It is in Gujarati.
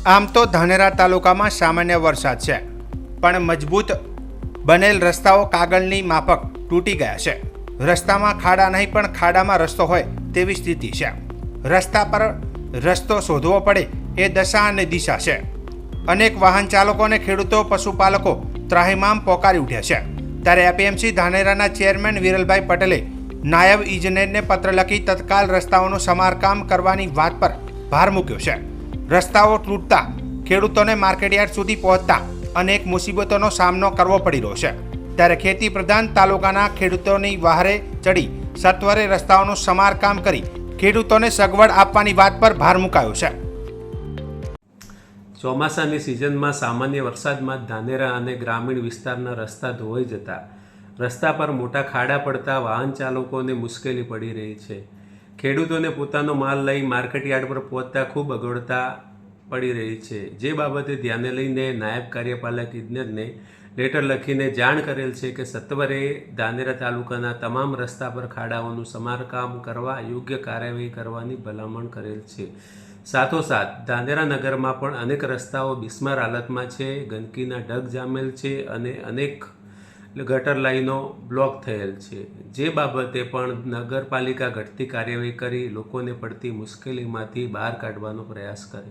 આમ તો ધાનેરા તાલુકામાં સામાન્ય વરસાદ છે, પણ મજબૂત બનેલ રસ્તાઓ કાગળની માફક તૂટી ગયા છે. રસ્તામાં ખાડા નહીં પણ ખાડામાં રસ્તો હોય તેવી સ્થિતિ છે. રસ્તા પર રસ્તો શોધવો પડે એ દશા અને દિશા છે. અનેક વાહન ચાલકો અને ખેડૂતો પશુપાલકો ત્રાહિમામ પોકારી ઉઠ્યા છે. ત્યારે એપીએમસી ધાનેરાના ચેરમેન વિરલભાઈ પટેલે નાયબ ઇજનેરને પત્ર લખી તત્કાલ રસ્તાઓનું સમારકામ કરવાની વાત પર ભાર મૂક્યો છે. રસ્તાઓ તૂટતા ખેડૂતોને માર્કેટયાર્ડ સુધી પહોંચતા અનેક મુસીબતોનો સામનો કરવો પડી રહ્યો છે. ત્યારે ખેતી પ્રધાન તાલુકાના ખેડૂતોની વહારે ચડી સત્વરે રસ્તાઓનું સમારકામ કરી ખેડૂતોને સગવડ આપવાની વાત પર ભાર મુકાયો છે. ચોમાસાની સિઝનમાં સામાન્ય વરસાદમાં ધાનેરા અને ગ્રામીણ વિસ્તારના રસ્તા ધોવાઈ જતા રસ્તા પર મોટા ખાડા પડતા વાહન ચાલકોને મુશ્કેલી પડી રહી છે. ખેડૂતોને પોતાનો માલ લઈ માર્કેટયાર્ડ પર પહોંચતા ખૂબ અગવડતા પડી રહી છે. જે બાબતે ધ્યાને લઈને નાયબ કાર્યપાલક ઇજનેરને લેટર લખીને જાણ કરેલ છે કે સત્વરે ધાનેરા તાલુકાના તમામ રસ્તા પર ખાડાઓનું સમારકામ કરવા યોગ્ય કાર્યવાહી કરવાની ભલામણ કરેલ છે. સાથોસાથ ધાનેરા નગરમાં પણ અનેક રસ્તાઓ બિસ્માર હાલતમાં છે, ગંદકીના ઢગ જામેલ છે અને અનેક ગટર લાઈનો બ્લોક થયેલ છે. જે બાબતે પણ નગરપાલિકા ઘટતી કાર્યવાહી કરી લોકોને પડતી મુશ્કેલીમાંથી બહાર કાઢવાનો પ્રયાસ કરે.